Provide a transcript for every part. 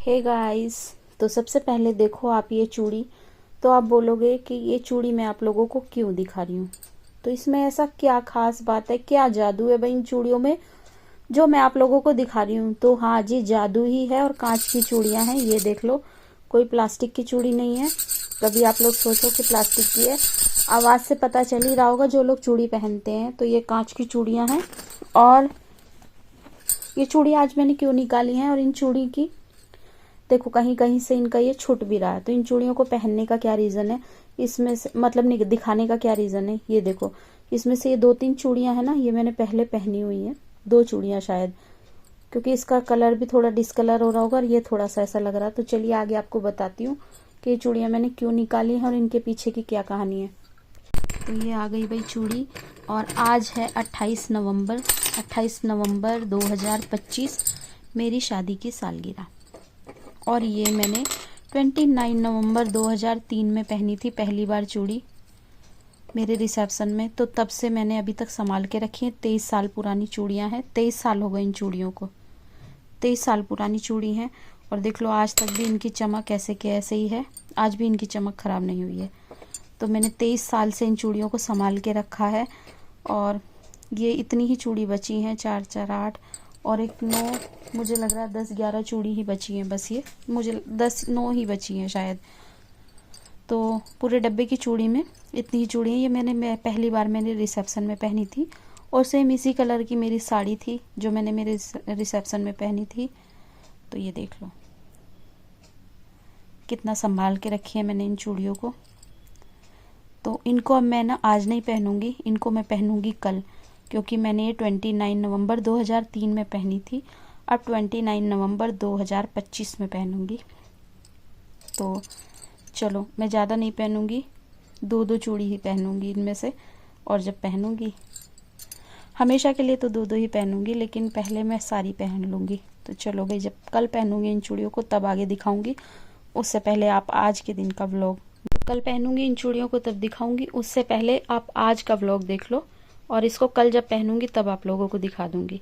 Hey guys, तो सबसे पहले देखो आप ये चूड़ी। तो आप बोलोगे कि ये चूड़ी मैं आप लोगों को क्यों दिखा रही हूँ। तो इसमें ऐसा क्या खास बात है, क्या जादू है भाई इन चूड़ियों में जो मैं आप लोगों को दिखा रही हूँ। तो हाँ जी, जादू ही है और कांच की चूड़ियां हैं। ये देख लो, कोई प्लास्टिक की चूड़ी नहीं है। कभी आप लोग सोचो कि प्लास्टिक की है, आवाज से पता चल ही रहा होगा जो लोग चूड़ी पहनते हैं। तो ये कांच की चूड़ियां हैं। और ये चूड़ी आज मैंने क्यों निकाली है, और इन चूड़ी की देखो कहीं कहीं से इनका ये छूट भी रहा है। तो इन चूड़ियों को पहनने का क्या रीजन है, इसमें से मतलब दिखाने का क्या रीजन है। ये देखो, इसमें से ये 2-3 चूड़ियां है ना, ये मैंने पहले पहनी हुई है। 2 चूड़ियां शायद, क्योंकि इसका कलर भी थोड़ा डिस्कलर हो रहा होगा और ये थोड़ा सा ऐसा लग रहा है। तो चलिए आगे आपको बताती हूँ कि ये चूड़ियां मैंने क्यों निकाली हैं और इनके पीछे की क्या कहानी है। तो ये आ गई भाई चूड़ी, और आज है 28 नवंबर 2025, मेरी शादी की सालगिरह। और ये मैंने 29 नवंबर 2003 में पहनी थी पहली बार चूड़ी मेरे रिसेप्शन में। तो तब से मैंने अभी तक संभाल के रखी है। 23 साल पुरानी चूड़ियां हैं, 23 साल हो गए इन चूड़ियों को। 23 साल पुरानी चूड़ी हैं। और देख लो आज तक भी इनकी चमक ऐसे के ऐसे ही है, आज भी इनकी चमक खराब नहीं हुई है। तो मैंने 23 साल से इन चूड़ियों को संभाल के रखा है। और ये इतनी ही चूड़ी बची हैं, 4 8 और एक 9, मुझे लग रहा है 10-11 चूड़ी ही बची हैं बस। ये मुझे 10-9 ही बची हैं शायद। तो पूरे डब्बे की चूड़ी में इतनी ही चूड़ी है। ये मैं पहली बार मैंने रिसेप्शन में पहनी थी, और सेम इसी कलर की मेरी साड़ी थी जो मैंने मेरे रिसेप्शन में पहनी थी। तो ये देख लो कितना संभाल के रखी है मैंने इन चूड़ियों को। तो इनको अब मैं ना आज नहीं पहनूंगी, इनको मैं पहनूंगी कल, क्योंकि मैंने ये 29 नवंबर 2003 में पहनी थी। अब 29 नवंबर 2025 में पहनूंगी। तो चलो मैं ज़्यादा नहीं पहनूंगी, 2-2 चूड़ी ही पहनूंगी इनमें से। और जब पहनूंगी हमेशा के लिए तो 2-2 ही पहनूंगी, लेकिन पहले मैं सारी पहन लूंगी। तो चलो भाई, जब कल पहनूंगी इन चूड़ियों को तब आगे दिखाऊंगी। उससे पहले आप आज के दिन का व्लॉग, कल पहनूंगी इन चूड़ियों को तब दिखाऊंगी, उससे पहले आप आज का व्लॉग देख लो। और इसको कल जब पहनूंगी तब आप लोगों को दिखा दूंगी।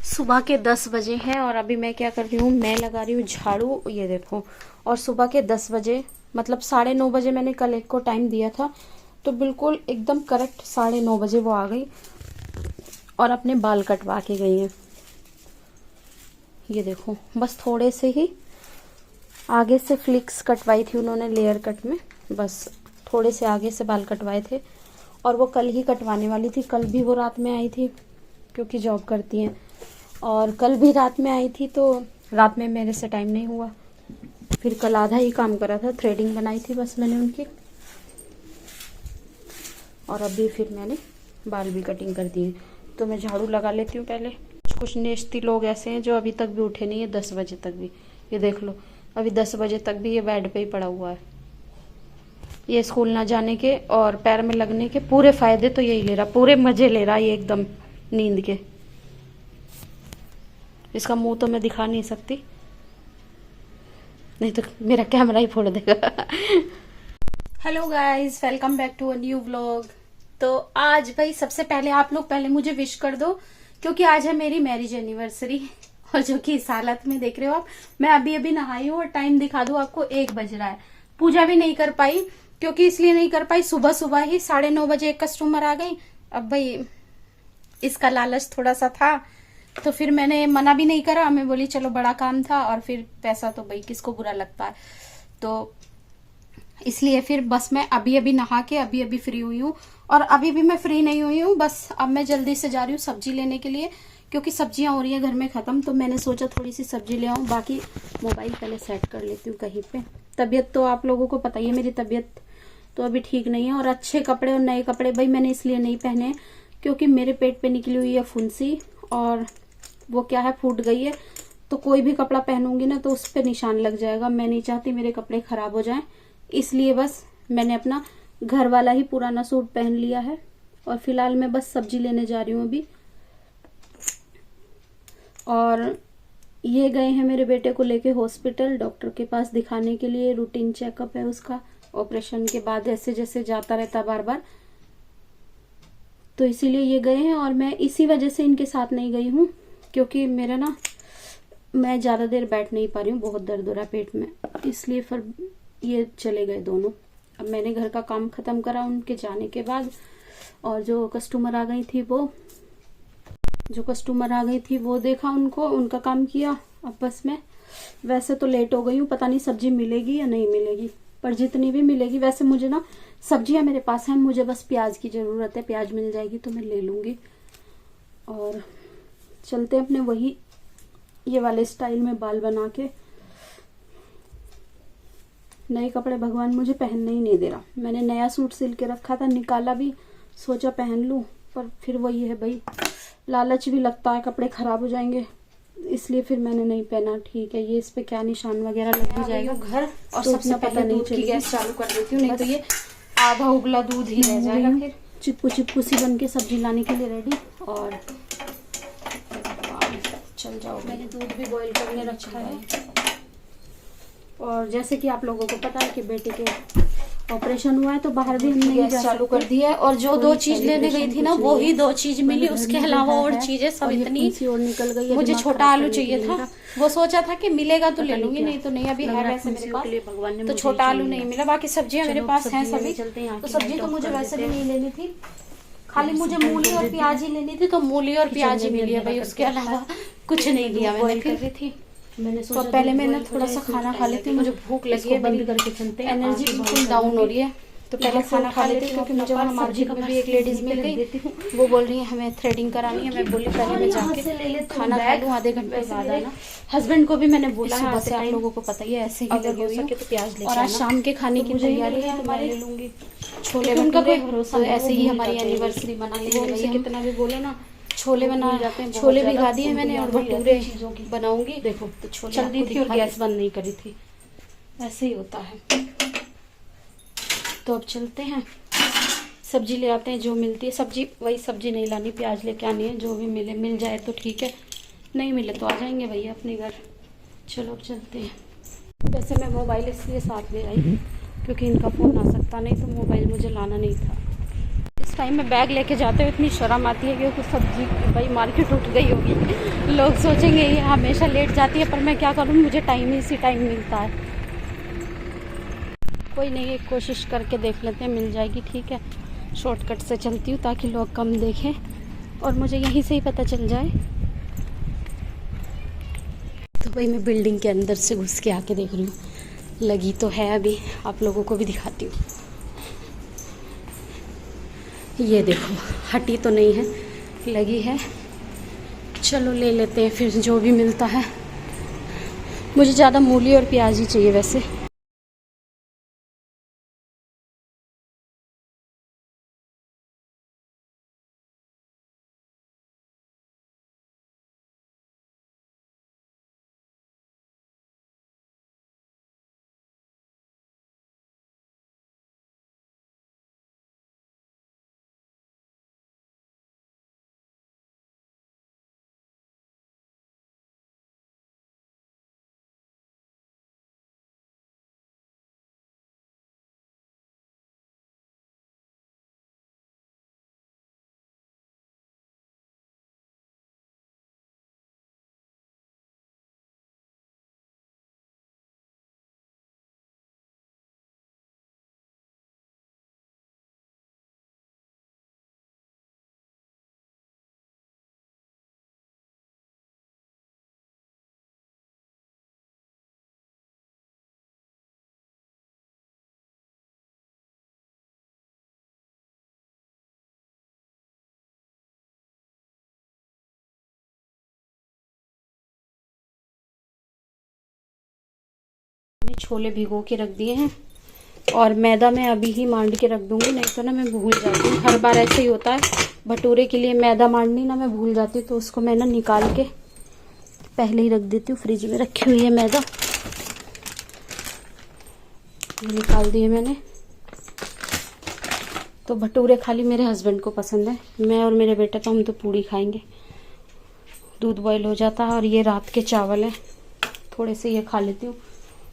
सुबह के 10 बजे हैं और अभी मैं क्या कर रही हूँ, मैं लगा रही हूँ झाड़ू। ये देखो, और सुबह के 10 बजे मतलब 9:30 बजे मैंने कल एक को टाइम दिया था, तो बिल्कुल एकदम करेक्ट 9:30 बजे वो आ गई और अपने बाल कटवा के गई है। ये देखो, बस थोड़े से ही आगे से फ्लिक्स कटवाई थी उन्होंने लेयर कट में, बस थोड़े से आगे से बाल कटवाए थे। और वो कल ही कटवाने वाली थी, कल भी वो रात में आई थी क्योंकि जॉब करती हैं, और कल भी रात में आई थी। तो रात में मेरे से टाइम नहीं हुआ, फिर कल आधा ही काम करा था, थ्रेडिंग बनाई थी बस मैंने उनकी। और अभी फिर मैंने बाल भी कटिंग कर दिए। तो मैं झाड़ू लगा लेती हूँ पहले। कुछ नेस्ती लोग ऐसे हैं जो अभी तक भी उठे नहीं है, 10 बजे तक भी। ये देख लो, अभी 10 बजे तक भी ये बेड पे ही पड़ा हुआ है। ये स्कूल ना जाने के और पैर में लगने के पूरे फायदे तो यही ले रहा, पूरे मजे ले रहा ये एकदम नींद के। इसका मुंह तो मैं दिखा नहीं सकती, नहीं तो मेरा कैमरा ही फोड़ देगा। Hello guys, welcome back to a new vlog. तो आज भाई सबसे पहले आप लोग पहले मुझे विश कर दो, क्योंकि आज है मेरी मैरिज एनिवर्सरी। और जो कि इस हालत में देख रहे हो आप, मैं अभी अभी नहाई हूँ और टाइम दिखा दूं आपको 1 बज रहा है। पूजा भी नहीं कर पाई, क्योंकि इसलिए नहीं कर पाई, सुबह सुबह ही 9:30 बजे एक कस्टमर आ गई। अब भाई इसका लालच थोड़ा सा था, तो फिर मैंने मना भी नहीं करा। मैं बोली चलो बड़ा काम था, और फिर पैसा तो भाई किसको बुरा लगता है। तो इसलिए फिर बस मैं अभी अभी नहा के अभी अभी फ्री हुई हूँ। और अभी भी मैं फ्री नहीं हुई हूँ, बस अब मैं जल्दी से जा रही हूँ सब्जी लेने के लिए, क्योंकि सब्जियां हो रही है घर में खत्म। तो मैंने सोचा थोड़ी सी सब्जी ले आऊं। बाकी मोबाइल पहले सेट कर लेती हूँ कहीं पे। तबीयत तो आप लोगों को पता ही है, मेरी तबीयत तो अभी ठीक नहीं है। और अच्छे कपड़े और नए कपड़े भाई मैंने इसलिए नहीं पहने क्योंकि मेरे पेट पे निकली हुई है फुंसी, और वो क्या है, फूट गई है। तो कोई भी कपड़ा पहनूंगी ना तो उस पर निशान लग जाएगा। मैं नहीं चाहती मेरे कपड़े खराब हो जाएं, इसलिए बस मैंने अपना घर वाला ही पुराना सूट पहन लिया है। और फिलहाल मैं बस सब्जी लेने जा रही हूँ अभी। और ये गए हैं मेरे बेटे को लेके हॉस्पिटल, डॉक्टर के पास दिखाने के लिए। रूटीन चेकअप है उसका, ऑपरेशन के बाद ऐसे जैसे जाता रहता बार बार, तो इसीलिए ये गए हैं। और मैं इसी वजह से इनके साथ नहीं गई हूँ, क्योंकि मेरा ना मैं ज़्यादा देर बैठ नहीं पा रही हूँ, बहुत दर्द हो रहा है पेट में, इसलिए फिर ये चले गए दोनों। अब मैंने घर का काम ख़त्म करा उनके जाने के बाद, और जो कस्टमर आ गई थी वो देखा उनको, उनका काम किया। अब बस मैं वैसे तो लेट हो गई हूँ, पता नहीं सब्जी मिलेगी या नहीं मिलेगी, पर जितनी भी मिलेगी, वैसे मुझे ना सब्जियां मेरे पास हैं, मुझे बस प्याज की ज़रूरत है, प्याज मिल जाएगी तो मैं ले लूँगी। और चलते अपने वही ये वाले स्टाइल में बाल बना के। नए कपड़े भगवान मुझे पहनने ही नहीं दे रहा। मैंने नया सूट सिल के रखा था, निकाला भी, सोचा पहन लूं, पर फिर वही है भाई, लालच भी लगता है, कपड़े खराब हो जाएंगे, इसलिए फिर मैंने नहीं पहना। ठीक है, ये इस पे क्या निशान वगैरह लग भी जाएगा घर, और तो सबसे पता नहीं दूध की गैस चालू कर देती हूँ, नहीं तो ये आधा उबला दूध ही रह जाएगा। फिर चिपकू सी बन के सब्जी लाने के लिए रेडी। और चल जाओ, मैंने दूध भी बॉईल करने रखा है। और जैसे कि आप लोगों को पता है कि बेटे के ऑपरेशन हुआ है, तो बाहर भी हमने गैस चालू कर दी है। और जो 2 चीज लेने गई थी ना, वो ही 2 चीज मिली, उसके अलावा और चीजें सब इतनी और निकल गई है। मुझे छोटा आलू चाहिए था, वो सोचा था कि मिलेगा तो ले लूंगी, नहीं तो नहीं। अभी है वैसे मेरे पास, तो छोटा आलू नहीं मिला। बाकी सब्जियां मेरे पास हैं सभी, तो सब्जी तो मुझे वैसे भी नहीं लेनी थी, खाली मुझे मूली और प्याज ही लेनी थी, तो मूली और प्याज ही मिली है भाई, उसके अलावा कुछ नहीं लिया मैंने। फिर मैंने तो पहले मैं ना थोड़ा सा खाना खा लेती हूँ, मुझे भूख लगी है, बंद करके चलते हैं, एनर्जी बिल्कुल डाउन हो रही है। तो पहले खाना खा लेती हूँ, क्योंकि मुझे वहाँ मार्केट में भी एक लेडीज मिल गई, वो बोल रही है हमें थ्रेडिंग करानी है। मैं बोली पहले मैं जाके खाना खा लूँ, आधे घंटे बाद आना। हस्बैंड को भी मैंने बोला है, से आप लोगों को पता ही है, ऐसे ही लगी हुई है। तो प्याज ले, और आज शाम के खाने की तैयारी है हमारे, छोले भटूरे, ऐसे ही हमारी एनिवर्सरी मनानी है। कितना भी बोले ना, छोले बना जाते हैं, छोले भिगा दिए मैंने, और भटूरे बनाऊंगी। देखो तो चल दी थी और गैस बंद नहीं करी थी, ऐसे ही होता है। तो अब चलते हैं, सब्जी ले आते हैं, जो मिलती है सब्जी, वही सब्जी नहीं लानी, प्याज लेके आनी है, जो भी मिले, मिल जाए तो ठीक है, नहीं मिले तो आ जाएंगे भैया अपने घर। चलो अब चलते हैं। वैसे मैं मोबाइल इसलिए साथ ले आई क्योंकि इनका फ़ोन आ सकता, नहीं तो मोबाइल मुझे लाना नहीं था। इस टाइम में बैग लेके जाते हुए इतनी शर्म आती है, क्योंकि सब्जी भाई मार्केट उठ गई होगी, लोग सोचेंगे ये हमेशा लेट जाती है, पर मैं क्या करूँ, मुझे टाइम ही इसी टाइम मिलता है। कोई नहीं, एक कोशिश करके देख लेते हैं, मिल जाएगी। ठीक है, शॉर्टकट से चलती हूँ ताकि लोग कम देखें और मुझे यहीं से ही पता चल जाए। तो भाई मैं बिल्डिंग के अंदर से घुस के आके देख रही हूँ, लगी तो है, अभी आप लोगों को भी दिखाती हूँ। ये देखो, हटी तो नहीं है, लगी है। चलो ले लेते हैं फिर जो भी मिलता है। मुझे ज़्यादा मूली और प्याज ही चाहिए वैसे। छोले भिगो के रख दिए हैं, और मैदा मैं अभी ही मांड के रख दूंगी, नहीं तो ना मैं भूल जाती हूँ। हर बार ऐसे ही होता है, भटूरे के लिए मैदा मांडनी ना मैं भूल जाती हूँ, तो उसको मैं ना निकाल के पहले ही रख देती हूँ। फ्रिज में रखी हुई है मैदा, निकाल दिए मैंने। तो भटूरे खाली मेरे हस्बैंड को पसंद है, मैं और मेरे बेटे तो हम तो पूड़ी खाएंगे। दूध बॉईल हो जाता है, और ये रात के चावल हैं, थोड़े से ये खा लेती हूँ,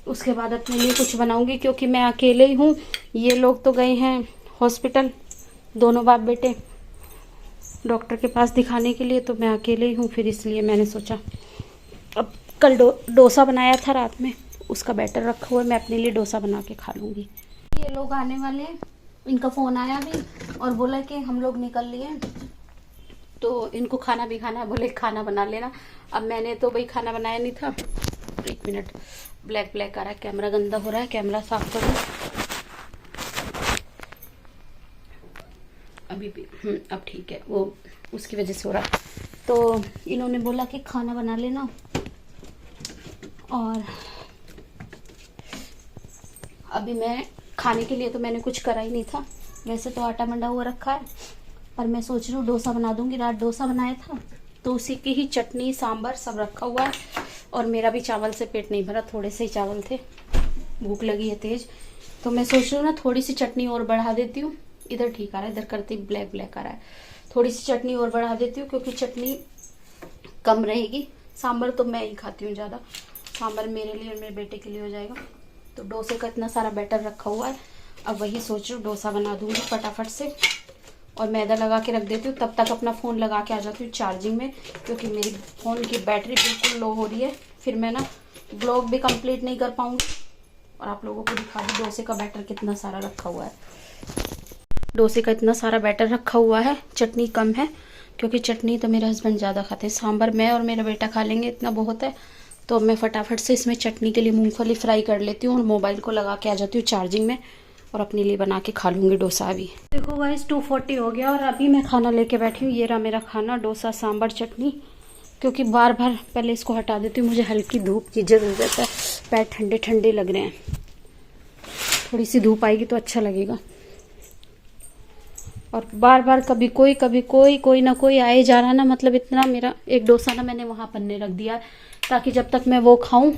उसके बाद अपने लिए कुछ बनाऊंगी, क्योंकि मैं अकेले ही हूँ। ये लोग तो गए हैं हॉस्पिटल, दोनों बाप बेटे डॉक्टर के पास दिखाने के लिए, तो मैं अकेले ही हूँ। फिर इसलिए मैंने सोचा अब कल डोसा बनाया था रात में, उसका बैटर रखा हुआ है, मैं अपने लिए डोसा बना के खा लूँगी। ये लोग आने वाले हैं, इनका फ़ोन आया अभी और बोला कि हम लोग निकल लिए, तो इनको खाना भी खाना है, बोले खाना बना लेना। अब मैंने तो भाई खाना बनाया नहीं था। 1 मिनट, ब्लैक ब्लैक आ रहा है, कैमरा गंदा हो रहा है, कैमरा साफ करूँ अभी भी। अब ठीक है, वो उसकी वजह से हो रहा है। तो इन्होंने बोला कि खाना बना लेना, और अभी मैं खाने के लिए तो मैंने कुछ करा ही नहीं था, वैसे तो आटा मंडा हुआ रखा है, पर मैं सोच रही हूँ डोसा बना दूंगी। रात डोसा बनाया था तो उसी की ही चटनी सांभर सब रखा हुआ है, और मेरा भी चावल से पेट नहीं भरा, थोड़े से ही चावल थे, भूख लगी है तेज, तो मैं सोच रही हूँ ना थोड़ी सी चटनी और बढ़ा देती हूँ। इधर ठीक आ रहा है, इधर करते ब्लैक ब्लैक आ रहा है, थोड़ी सी चटनी और बढ़ा देती हूँ क्योंकि चटनी कम रहेगी। सांभर तो मैं ही खाती हूँ ज़्यादा, सांभर मेरे लिए और मेरे बेटे के लिए हो जाएगा। तो डोसे का इतना सारा बैटर रखा हुआ है, अब वही सोच रही हूँ डोसा बना दूंगी फटाफट से, और मैदा लगा के रख देती हूँ। तब तक अपना फ़ोन लगा के आ जाती हूँ चार्जिंग में, क्योंकि मेरी फ़ोन की बैटरी बिल्कुल लो हो रही है, फिर मैं ना ब्लॉग भी कंप्लीट नहीं कर पाऊँगी। और आप लोगों को दिखा दूँ डोसे का बैटर कितना सारा रखा हुआ है। डोसे का इतना सारा बैटर रखा हुआ है, चटनी कम है क्योंकि चटनी तो मेरे हस्बैंड ज़्यादा खाते हैं, सांभर मैं और मेरा बेटा खा लेंगे, इतना बहुत है। तो मैं फटाफट से इसमें चटनी के लिए मूंगफली फ्राई कर लेती हूँ और मोबाइल को लगा के आ जाती हूँ चार्जिंग में, और अपने लिए बना के खा लूँगी डोसा। अभी देखो गाइस 2:40 हो गया और अभी मैं खाना लेके बैठी हूँ। ये रहा मेरा खाना, डोसा सांभर चटनी, क्योंकि बार बार पहले इसको हटा देती हूँ, मुझे हल्की धूप की ज़रूरत है, पैर ठंडे ठंडे लग रहे हैं, थोड़ी सी धूप आएगी तो अच्छा लगेगा। और बार बार कभी कोई ना कोई आए जा रहा ना, मतलब इतना मेरा एक डोसा ना मैंने वहाँ पन्ने रख दिया ताकि जब तक मैं वो खाऊं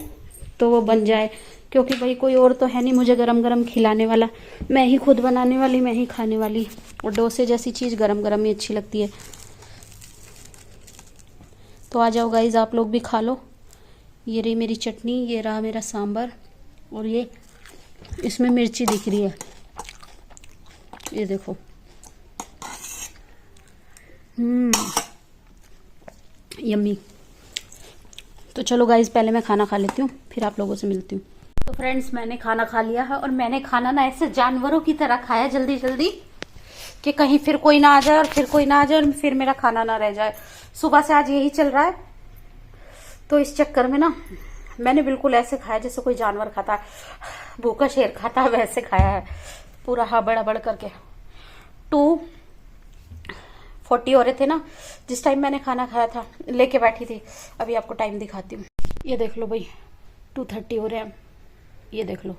तो वो बन जाए, क्योंकि भाई कोई और तो है नहीं मुझे गरम गरम खिलाने वाला, मैं ही खुद बनाने वाली, मैं ही खाने वाली, और डोसे जैसी चीज़ गरम गरम ही अच्छी लगती है। तो आ जाओ गाइज, आप लोग भी खा लो। ये रही मेरी चटनी, ये रहा मेरा सांभर, और ये इसमें मिर्ची दिख रही है, ये देखो। यम्मी। तो चलो गाइज पहले मैं खाना खा लेती हूँ, फिर आप लोगों से मिलती हूँ। तो फ्रेंड्स मैंने खाना खा लिया है, और मैंने खाना ना ऐसे जानवरों की तरह खाया जल्दी जल्दी, कि कहीं फिर कोई ना आ जाए और फिर कोई ना आ जाए और फिर मेरा खाना ना रह जाए। सुबह से आज यही चल रहा है, तो इस चक्कर में ना मैंने बिल्कुल ऐसे खाया जैसे कोई जानवर खाता है, भूखा शेर खाता है, वैसे खाया है पूरा हबड़ हबड़ करके। 2:40 हो रहे थे ना जिस टाइम मैंने खाना खाया था, लेके बैठी थी। अभी आपको टाइम दिखाती हूँ, ये देख लो भाई 2:30 हो रहे हैं, ये देख लो,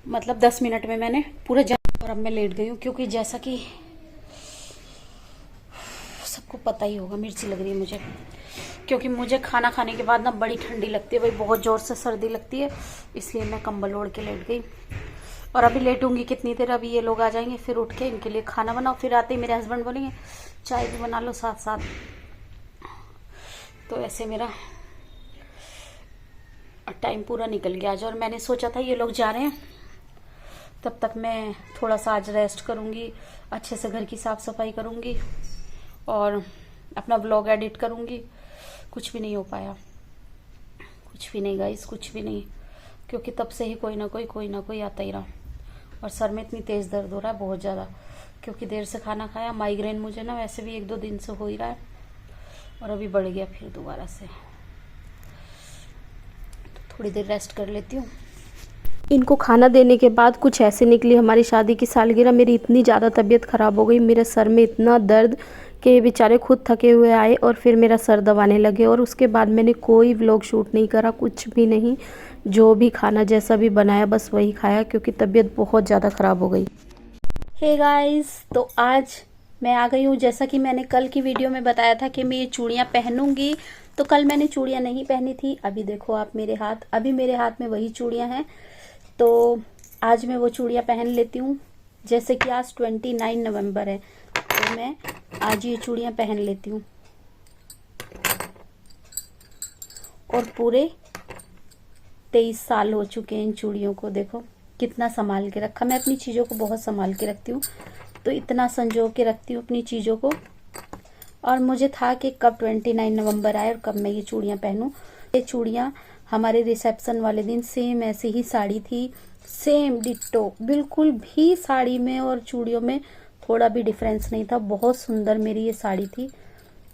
मतलब 10 मिनट में मैंने पूरे और अब मैं लेट गई हूँ, क्योंकि जैसा कि सबको पता ही होगा मिर्ची लग रही है मुझे, क्योंकि मुझे खाना खाने के बाद ना बड़ी ठंडी लगती है भाई, बहुत ज़ोर से सर्दी लगती है, इसलिए मैं कंबल ओढ़ के लेट गई। और अभी लेटूंगी कितनी देर, अभी ये लोग आ जाएंगे, फिर उठ के इनके लिए खाना बनाओ, फिर आते ही मेरे हस्बैंड बोलेंगे चाय भी बना लो साथ साथ। तो ऐसे मेरा टाइम पूरा निकल गया आज, और मैंने सोचा था ये लोग जा रहे हैं तब तक मैं थोड़ा सा आज रेस्ट करूँगी, अच्छे से घर की साफ़ सफाई करूँगी और अपना व्लॉग एडिट करूँगी। कुछ भी नहीं हो पाया, कुछ भी नहीं गाइस, कुछ भी नहीं, क्योंकि तब से ही कोई ना कोई आता ही रहा, और सर में इतनी तेज़ दर्द हो रहा है बहुत ज़्यादा, क्योंकि देर से खाना खाया। माइग्रेन मुझे ना वैसे भी 1-2 दिन से हो ही रहा है, और अभी बढ़ गया फिर दोबारा से, तो थोड़ी देर रेस्ट कर लेती हूँ। इनको खाना देने के बाद कुछ ऐसे निकली हमारी शादी की सालगिरह, मेरी इतनी ज़्यादा तबीयत ख़राब हो गई, मेरे सर में इतना दर्द कि बेचारे खुद थके हुए आए और फिर मेरा सर दबाने लगे, और उसके बाद मैंने कोई व्लॉग शूट नहीं करा, कुछ भी नहीं, जो भी खाना जैसा भी बनाया बस वही खाया, क्योंकि तबीयत बहुत ज़्यादा ख़राब हो गई। हे गाइस, तो आज मैं आ गई हूँ, जैसा कि मैंने कल की वीडियो में बताया था कि मैं ये चूड़ियाँ पहनूंगी, तो कल मैंने चूड़ियाँ नहीं पहनी थी। अभी देखो आप मेरे हाथ, अभी मेरे हाथ में वही चूड़ियाँ हैं, तो आज मैं वो चूड़ियाँ पहन लेती हूँ। जैसे कि आज 29 नवंबर है, तो मैं आज ये चूड़ियाँ पहन लेती हूँ, और पूरे 23 साल हो चुके हैं इन चूड़ियों को। देखो कितना संभाल के रखा, मैं अपनी चीज़ों को बहुत संभाल के रखती हूँ, तो इतना संजो के रखती हूँ अपनी चीज़ों को। और मुझे था कि कब 29 नवंबर आए और कब मैं ये चूड़ियाँ पहनूं, ये चूड़ियाँ हमारे रिसेप्शन वाले दिन सेम ऐसी ही साड़ी थी, सेम डिट्टो, बिल्कुल भी साड़ी में और चूड़ियों में थोड़ा भी डिफरेंस नहीं था। बहुत सुंदर मेरी ये साड़ी थी।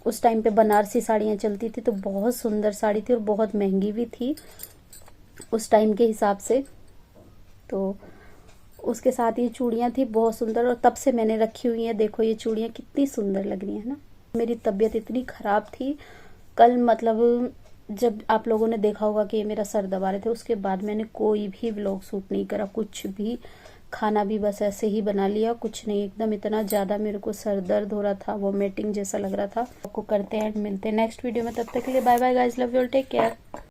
उस टाइम पे बनारसी साड़ियाँ चलती थी तो बहुत सुंदर साड़ी थी और बहुत महंगी भी थी उस टाइम के हिसाब से। तो उसके साथ ये चूड़ियाँ थी बहुत सुंदर और तब से मैंने रखी हुई है। देखो ये चूड़ियाँ कितनी सुंदर लग रही है ना। मेरी तबीयत इतनी ख़राब थी कल, मतलब जब आप लोगों ने देखा होगा कि ये मेरा सर दबा रहे थे, उसके बाद मैंने कोई भी व्लॉग शूट नहीं करा, कुछ भी। खाना भी बस ऐसे ही बना लिया, कुछ नहीं। एकदम इतना ज़्यादा मेरे को सर दर्द हो रहा था, वोमिटिंग जैसा लग रहा था। आपको करते हैं, मिलते हैं नेक्स्ट वीडियो में। तब तक के लिए bye bye guys, love you all, take care.